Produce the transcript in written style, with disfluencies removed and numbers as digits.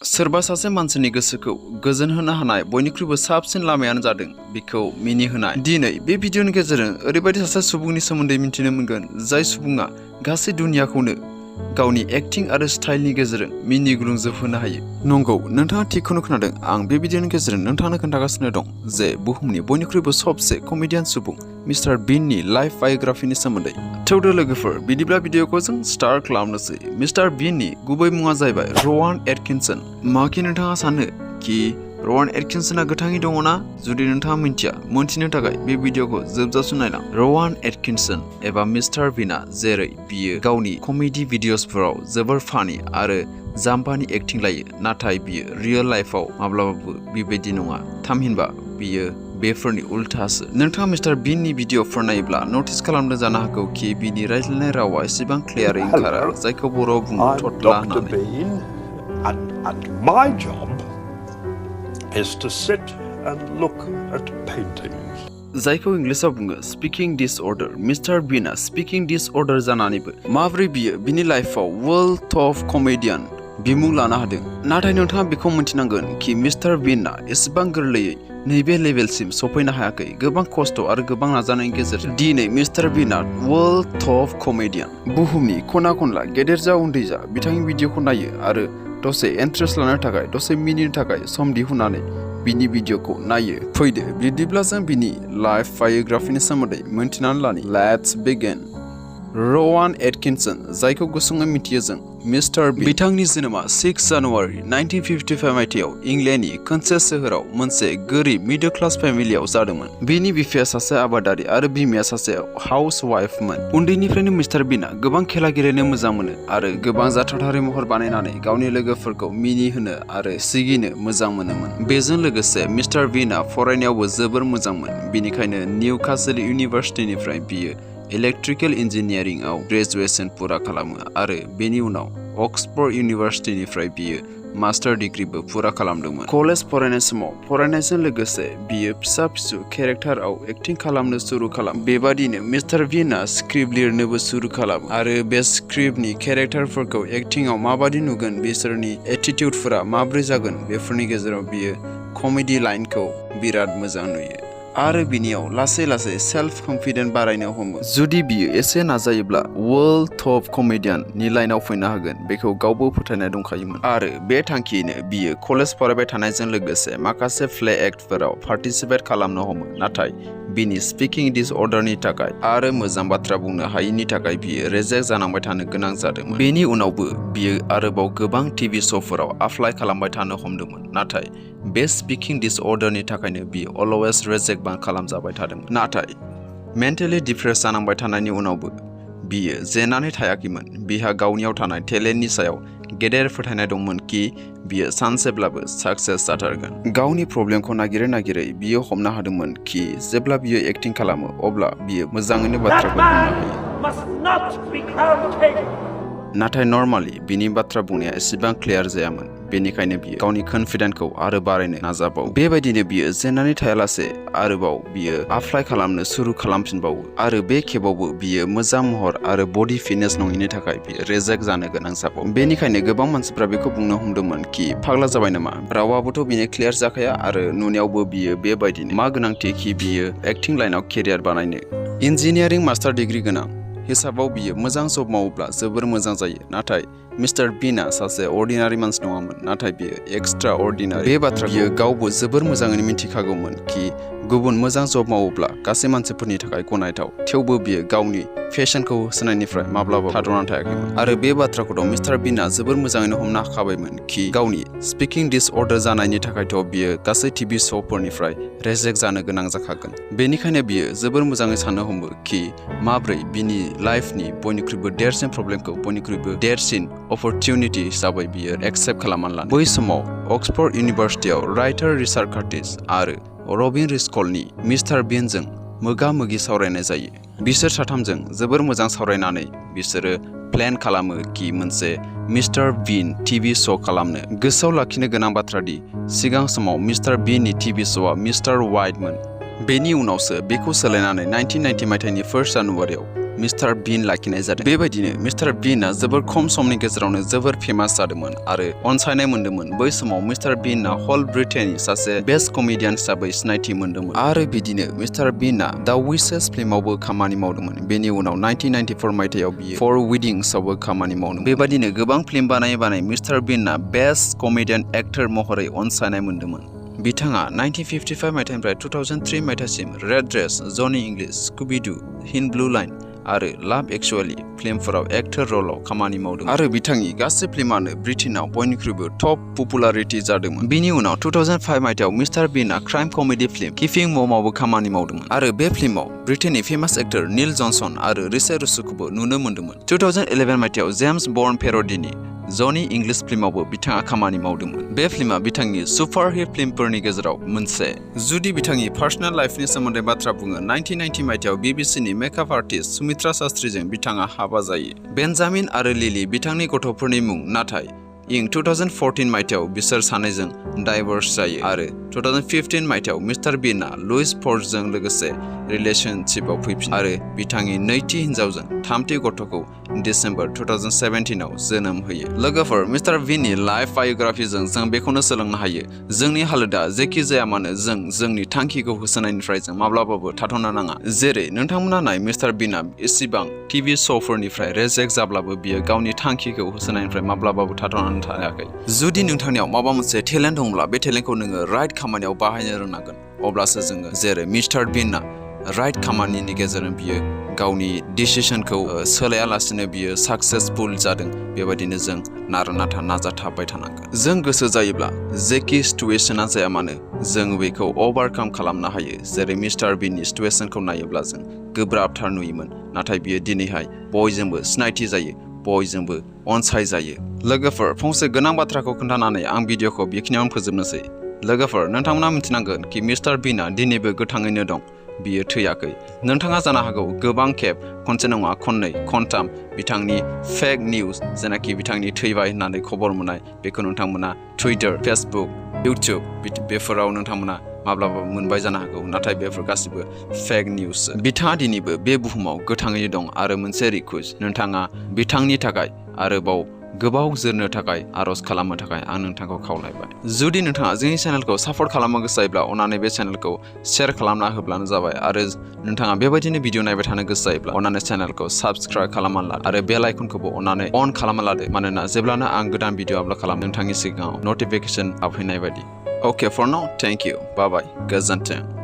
सोरबा सासे मानसिनि गोसोखौ गोजोन होनो हानाय बयनिख्रुइबो साबसिन लामायानो जादों बिखौ मिनिहोनाय। दिनै बे भिडिअनि गेजेरजों ओरैबायदि सासे सुबुंनि सोमोन्दै मिन्थिनो मोनगोन जाय सुबुङा गासै दुनियाखौनो गावनि एक्टिं आरो स्टाइलनि गेजेरजों मिनिग्लुंजोबहोनो हायो। नंगौ, नोंथाङा थिगखौनो खोनादों। आं बे भिडिअनि गेजेरजों नोंथांनो खोन्थागासिनो दं जे बुहुमनि बयनिख्रुइबो सबसे कमेडियान सुबुं मिस्टार बीननि लाइफ बायोग्राफिनि सोमोन्दै। थौदो लोगोफोर, बिदिब्ला भिडिअखौ जों स्टार्ट खालामनोसै। मिस्टार बीननि गुबै मुङा जाहैबाय रवान एटकिन्सन। माखि नोंथाङा सानो कि रवान एटकिन्सना गोथाङै दङना? जुदि नोंथाङा मोनथिनो थाखाय बे भिडिअखौ जोबजासिम नायलां। रवान एटकिन्सन एबा मिस्टार बीना जेरै बियो गावनि कमेडि भिडिअसफोराव जोबोर फानि आरो जाम्पानि एक्टिं लायो, नाथाय बियो रियेल लाइफआव माब्लाबाबो बेबायदि नङा। थामहिनबा बियो बेफोरनि उल्थासो। नोंथाङा मिस्टार बीननि भिडिअफोर नायोब्ला नटिस खालामनो जानो हागौ कि बिनि रायज्लायनाय रावा एसेबां क्लियारै ओंखारा, जायखौ बर'आव बुङो थथ्ला होननानै। And my job is to sit and look at paintings. जायखौ इंलिशाव बुङो स्पीकिं डिसअर्डार। मिस्टार बीना स्पीकिं डिसअर्डार जानानैबो माबोरै बियो बिनि लाइफआव वर्ल्ड टप कमेडियान बिमुं लानो हादों। नाथाय नोंथाङा बेखौ मिन्थिनांगोन कि मिस्टार बीना एसेबां गोरलैयै नैबे लेभेलसिम सफैनो हायाखै। गोबां खस्थ' आरो गोबां नाजानायनि गेजेरजों दिनै मिस्टार बीना वर्ल्ड टप कमेडियान। बुहुमनि खना खनला गेदेर जा उन्दै जा बिथांनि भिडिअखौ नायो आरो दसे इन्ट्रेस्ट लानो थाखाय, दसे मिनिनो थाखाय सम दिहुननानै बिनि भिडिअखौ नायो। फैदो बिदिब्ला जों बिनि लाइफ बायोग्राफिनि सोमोन्दै मिन्थिनानै लानि। Let's begin. रवान एटकिन्सन, जायखौ गुसुङै मिथियो जों मिस्टार बीन। बिथांनि जोनोमा 6 जानुवारि 1955 मायथाइयाव इंलेन्डनि कन्सेस सोहोराव मोनसे गोरिब मिडल क्लास फेमिलियाव जादोंमोन। बिनि बिफाया सासे आबादारि आरो बिमाया सासे हाउस वाइफमोन। उन्दैनिफ्रायनो मिस्टार बीना गोबां खेला गेलेनो मोजां मोनो आरो गोबां जाथावथारै महर बानायनानै गावनि लोगोफोरखौ मिनिहोनो आरो सिगिनो मोजां मोनोमोन। बेजों लोगोसे मिस्टार बीना फरायनायावबो जोबोर मोजांमोन। बिनिखायनो निउकासल इउनिभार्सिटिनिफ्राय बियो इलेक्ट्रिकेल इन्जिनियारिंआव ग्रेजुएशन पूरा खालामो आरो बेनि उनाव अक्सफर्ड इउनिभार्सिटिनिफ्राय बियो मास्टार डिग्रीबो पूरा खालामदोंमोन। कलेज फरायनाय समाव फरायनायजों लोगोसे बियो फिसा फिसौ केरेक्टारआव एक्टिं खालामनो सुरु खालामो। बेबादिनो मिस्टार बीना स्क्रिप्ट लिरनोबो सुरु खालामो आरो बे स्क्रिप्टनि केरेक्टारफोरखौ एक्टिंआव माबादि नुगोन, बिसोरनि एटिट्युडफोरा माब्रै जागोन, बेफोरनि गेजेराव बियो कमेडि लाइनखौ बिराद मोजां नुयो आरो बिनियाव लासै लासै सेल्फ कन्फिडेन्ट बारायनो हमो। जुदि बियो एसे नाजायोब्ला वर्ल्ड टप कमेडियाननि लाइनाव फैनो हागोन, बेखौ गावबो फोथायनाय दंखायोमोन। आरो बे थांखियैनो बियो कलेज फरायबाय थानायजों लोगोसे माखासे प्ले एक्टफोराव पार्टिसिपेट खालामनो हमो। नाथाय बिनि स्पीकिं डिसअर्डारनि थाखाय आरो मोजां बाथ्रा बुंनो हायिनि थाखाय बियो रेजेक्ट जानांबाय थानो गोनां जादोंमोन। बेनि उनावबो बियो आरोबाव गोबां टिभि श'फोराव एप्लाइ खालामबाय थानो हमदोंमोन, नाथाय बे स्पीकिं डिसअर्डारनि थाखायनो बियो अलवेज रेजेक्ट खालामजाबाय थादोंमोन। नाथाय मेन्टेलि डिप्रेस जानांबाय थानायनि उनावबो बियो जेननानै थायाखैमोन। बिहा गावनियाव थानाय टेलेन्टनि सायाव गेदेर फोथायनाय दंमोन कि बियो सानसेब्लाबो साक्सेस जाथारगोन। गावनि प्रब्लेमखौ नागिरै बियो हमनो हादोंमोन कि जेब्ला बियो एक्टिं खालामो अब्ला बियो मोजाङैनो बाथ्राखौ बुंनो हायो। नाथाय नर्माली बिनि बाथ्रा बुंनाया एसेबां क्लियार जायामोन। बेनिखायनो बियो गावनि कन्फिडेन्टखौ आरो बारायनो नाजाबावो। बेबायदिनो बियो जेननानै थायालासे आरोबाव बियो एप्लाइ खालामनो सुरु खालामफिनबावो आरो बे खेबावबो बियो मोजां महर आरो बडि फिटनेस नङिनि थाखाय बियो रेजेक्ट जानो गोनां जाबावो। बेनिखायनो गोबां मानसिफ्रा बेखौ बुंनो हमदोंमोन कि फाग्ला जाबाय नामा, रावाबोथ' बिनो क्लियार जाखाया आरो नुनायावबो बियो बेबायदिनो, मा गोनांथि कि बियो एक्टिं लाइनाव केरियार बानायनो। इन्जिनियारिं मास्टार डिग्री गोनां हिसाबाव बियो मोजां जब मावोब्ला जोबोर मोजां जायो। नाथाय मिस्टार बीना सासे अर्डिनारि मानसि नङामोन, नाथाय बियो एक्सट्रा अर्डिनारि। बे बाथ्राखौ बियो गावबो जोबोर मोजाङैनो मिन्थिखागौमोन कि गुबुन मोजां जब मावोब्ला गासै मानसिफोरनि थाखाय गनायथाव। थेवबो बियो गावनि फेशनखौ होसोनायनिफ्राय माब्लाबा थाद'नानै थायाखैमोन आरो बे बाथ्राखौथ' मिस्टार बीना जोबोर मोजाङैनो हमनो हाखाबायमोन कि गावनि स्पीकिं डिसअर्डार जानायनि थाखायथ' बियो गासै टिभि श'फोरनिफ्राय रेजेक्ट जानो गोनां जाखागोन। बेनिखायनो बियो जोबोर मोजाङै साननो हमो कि माब्रै बिनि लाइफनि बयनिख्रुइबो देरसिन प्रब्लेमखौ बयनिख्रुइबो देरसिन अपरचुनिटि हिसाबै बियो एक्सेप्ट खालामनानै लानो। बै समाव अक्सफर्ड इउनिभार्सिटियाव राइटार रिचार्ड कार्टिस आरो रबिन रिस्कलनि मिस्टार बीनजों मोगा मोगि सावरायनाय जायो। बिसोर साथामजों जोबोर मोजां सावरायनानै बिसोरो प्लेन खालामो कि मोनसे मिस्टार बीन टिभि श' खालामनो। गोसोआव लाखिनो गोनां बाथ्रा दि सिगां समाव मिस्टार बीननि टिभि श'आ मिस्टार वाइटमोन। बेनि उनावसो बेखौ सोलायनानै 1990 मायथाइनि 1 जानुवारियाव मिस्टार बीन लाखिनाय जादों बेबायदिनो मिस्टार बीनआ जोबोर खम समनि गेजेरावनो जोबोर फेमास जादोंमोन आरो अनसायनाय मोन्दोंमोन बै समाव मिस्टार बीनआ हल ब्रिटेननि सासे बेस्ट कमेडियान हिसाबै सिनायथि मोन्दोंमोन आरो बिदिनो मिस्टार बीनआ दा विशेस फिल्मावबो खामानि मावदोंमोन बेनि उनाव 1994 मायथाइयाव बियो फर वेडिंग्सआवबो खामानि मावदोंमोन बेबायदिनो गोबां फिल्म बानाय मिस्टार बीनआ बेस्ट कमेडियान एक्टर महरै अनसायनाय मोन्दोंमोन बिथाङा 1955 मायथाइनिफ्राय 2003 मायथाइसिम रेड ड्रेस जनि इंग्लिश स्कुबी-डू इन ब्लू लाइन आरो लाभ एक्चुअली फिल्मफोराव एक्टर रलाव खामानि मावदों आरो बिथांनि गासै फिल्मानो ब्रिटेनाव बयनिख्रुइबो टप पपुलारिटी जादोंमोन बिनि उनाव 2005 मायथाइयाव मिस्टार बीनआ क्राइम कमेडि फिल्म किपिं ममआवबो खामानि मावदोंमोन आरो बे फिल्माव ब्रिटेननि फेमास एक्टर नील जनसन आरो रिचे रुसोखौबो नुनो मोन्दोंमोन 2011 मायथाइयाव जेम्स बर्न पेर'डीनि जनि इंग्लिश फिल्मावबो बिथाङा खामानि मावदोंमोन बे फिल्मा बिथांनि सुपारहिट फिल्मफोरनि गेजेराव मोनसे जुदि बिथांनि पार्सनेल लाइफनि सोमोन्दै बाथ्रा बुङो 1990 मायथाइयाव बीबीसीनि मेकआप आर्टिस्ट सुमित्रा शास्त्रीजों बिथाङा हाबा जायो बेन्जामिन आरो लिली बिथांनि गथ'फोरनि मुं नाथाय इं 2014 मायथाइयाव बिसोर सानैजों डाइवोर्स जायो आरो 2015 मायथाइयाव मिस्टार बीनआ लुइस फर्जजों लोगोसे रिलेशनशिपआव फैफिनो आरो बिथांनि नैथि हिनजावजों थामथि गथ'खौ डिसेम्बर 2017 आव जोनोम होयो लोगोफोर मिस्टार बीननि लाइफ बायोग्राफिजों जों बेखौनो सोलोंनो हायो जोंनि हालोदा जेखि जाया मानो जों जोंनि थांखिखौ होसोनायनिफ्राय जों माब्लाबाबो थाथ'नो नाङा जेरै नोंथांमोना नाय मिस्टार बीनआ इसिबां टिभि श'फोरनिफ्राय रेजेक्ट जाब्लाबो बियो गावनि थांखिखौ होसोनायनिफ्राय माब्लाबाबो थाथ'नानै थायाखै जुदि नोंथांनियाव माबा मोनसे टेलेन्ट दंब्ला बे टेलेन्टखौ नोङो राइट खामानियाव बाहायनो रोंनांगोन अब्लासो जोङो जेरै मिस्टार बीनआ राइट खामानिनि गेजेरजों बियो गावनि डिसिसनखौ सोलायालासिनो बियो साक्सेसफुल जादों बेबायदिनो जों नारा-नाथा नाजाथाबबाय थानांगोन जों गोसो जायोब्ला जेखि सिटुएशना जाया मानो जों बेखौ ओभारकाम खालामनो हायो जेरै मिस्टार बीननि सिटुएशनखौ नायोब्ला जों गोब्राबथार नुयोमोन नाथाय बियो दिनैहाय बयजोंबो सिनायथि जायो बयजोंबो अनसायजायो लोगोफोर फंसे गोनां बाथ्राखौ खोन्थानानै आं भिडिअखौ बेखिनियावनो फोजोबनोसै लोगोफोर नोंथांमोना मिथिनांगोन कि मिस्टार बीनआ दिनैबो गोथाङैनो दं बियो थैयाखै नोंथाङा जानो हागौ गोबां खेब खनसे नङा खननै खनथाम बिथांनि फेक निउज जेनाखि बिथांनि थैबाय होननानै खबर मोननाय बेखौ नोंथांमोना टुइटार फेसबुक इउटिउब बेफोराव नोंथांमोना माब्लाबा मोनबाय जानो हागौ नाथाय बेफोर गासिबो फेक निउज बिथाङा दिनैबो बे बुहुमाव गोथाङैनो दं आरो मोनसे रिक्वेस्ट नोंथाङा बिथांनि थाखाय आरोबाव गोबाव जोरनो थाखाय आरज खालामनो थाखाय आं नोंथांखौ खावलायबाय जुदि नोंथाङा जोंनि चेनेलखौ सापर्ट खालामनो गोसो जायोब्ला अन्नानै बे चेनेलखौ शेयार खालामना होब्लानो जाबाय आरो नोंथाङा बेबायदिनो भिडिअ नायबाय थानो गोसो जायोब्ला अन्नानै चेनेलखौ साबस्क्राइब खालामना लादो आरो बेल आइकनखौबो अन्नानै अन खालामना लादो मानोना जेब्लानो आं गोदान भिडिअ आपल'ड खालामो नोंथांनि सिगाङाव नटिफिकेसन हाबहैनाय बायदि Okay, for now, thank you. Bye-bye. Goodbye.